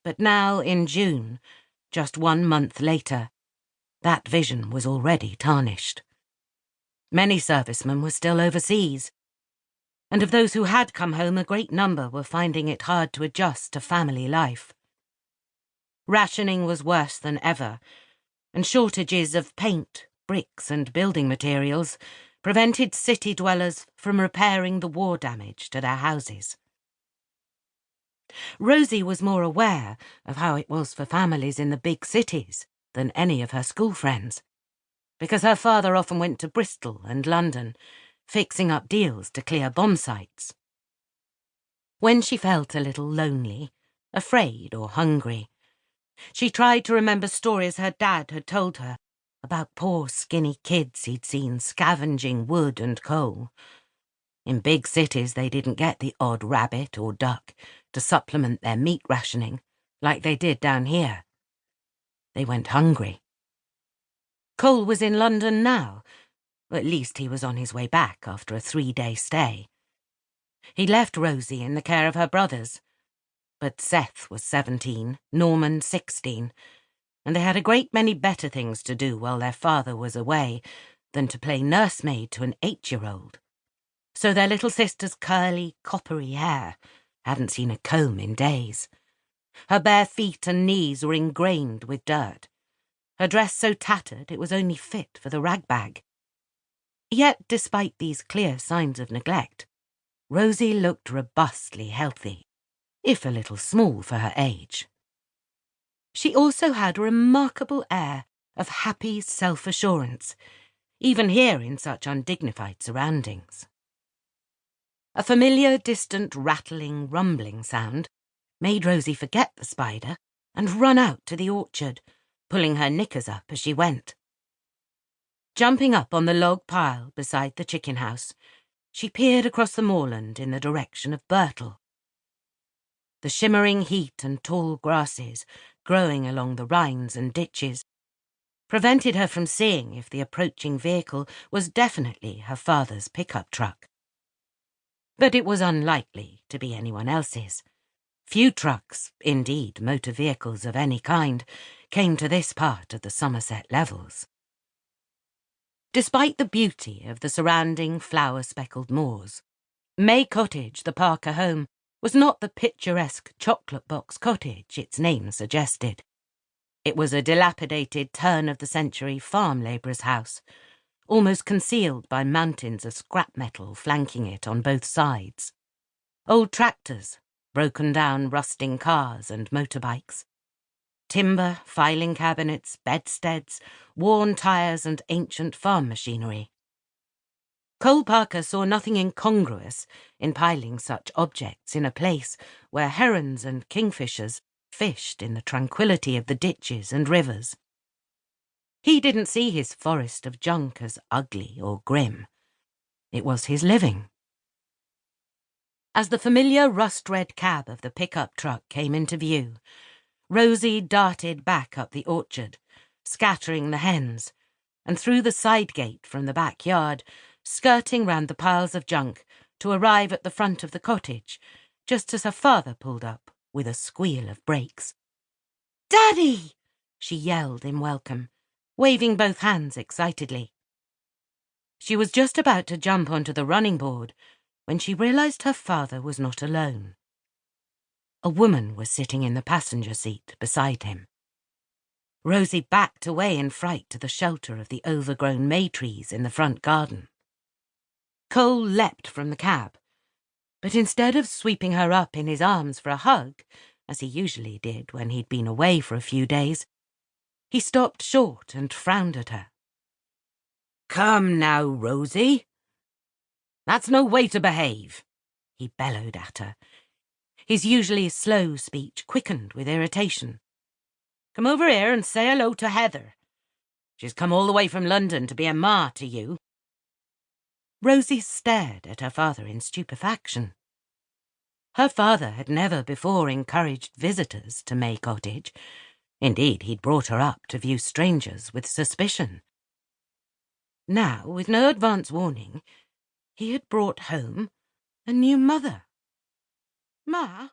But now, in June, just 1 month later, that vision was already tarnished. Many servicemen were still overseas, and of those who had come home, a great number were finding it hard to adjust to family life. Rationing was worse than ever, and shortages of paint, bricks and building materials prevented city dwellers from repairing the war damage to their houses. Rosie was more aware of how it was for families in the big cities than any of her school friends, because her father often went to Bristol and London, fixing up deals to clear bomb sites. When she felt a little lonely, afraid or hungry, she tried to remember stories her dad had told her about poor skinny kids he'd seen scavenging wood and coal. In big cities they didn't get the odd rabbit or duck to supplement their meat rationing like they did down here. They went hungry. Cole was in London now. At least he was on his way back after a 3-day stay. He left Rosie in the care of her brothers, but Seth was 17, Norman 16, and they had a great many better things to do while their father was away than to play nursemaid to an 8-year-old. So their little sister's curly, coppery hair hadn't seen a comb in days. Her bare feet and knees were ingrained with dirt. Her dress so tattered it was only fit for the ragbag. Yet, despite these clear signs of neglect, Rosie looked robustly healthy, if a little small for her age. She also had a remarkable air of happy self-assurance, even here in such undignified surroundings. A familiar, distant, rattling, rumbling sound made Rosie forget the spider and run out to the orchard, pulling her knickers up as she went. Jumping up on the log pile beside the chicken house, she peered across the moorland in the direction of Birtle. The shimmering heat and tall grasses growing along the rines and ditches prevented her from seeing if the approaching vehicle was definitely her father's pickup truck. But it was unlikely to be anyone else's. Few trucks, indeed motor vehicles of any kind, came to this part of the Somerset Levels. Despite the beauty of the surrounding flower-speckled moors, May Cottage, the Parker home, was not the picturesque chocolate box cottage its name suggested. It was a dilapidated turn-of-the-century farm labourer's house, almost concealed by mountains of scrap metal flanking it on both sides. Old tractors, broken-down rusting cars and motorbikes, timber, filing cabinets, bedsteads, worn tyres and ancient farm machinery. Cole Parker saw nothing incongruous in piling such objects in a place where herons and kingfishers fished in the tranquillity of the ditches and rivers. He didn't see his forest of junk as ugly or grim. It was his living. As the familiar rust-red cab of the pickup truck came into view, Rosie darted back up the orchard, scattering the hens, and through the side gate from the backyard, skirting round the piles of junk to arrive at the front of the cottage, just as her father pulled up with a squeal of brakes. "Daddy!" she yelled in welcome, waving both hands excitedly. She was just about to jump onto the running board when she realised her father was not alone. A woman was sitting in the passenger seat beside him. Rosie backed away in fright to the shelter of the overgrown may trees in the front garden. Cole leapt from the cab, but instead of sweeping her up in his arms for a hug, as he usually did when he'd been away for a few days, he stopped short and frowned at her. "Come now, Rosie. That's no way to behave," he bellowed at her. His usually slow speech quickened with irritation. "Come over here and say hello to Heather. She's come all the way from London to be a ma to you." Rosie stared at her father in stupefaction. Her father had never before encouraged visitors to May Cottage. Indeed, he'd brought her up to view strangers with suspicion. Now, with no advance warning, he had brought home a new mother. "Ma,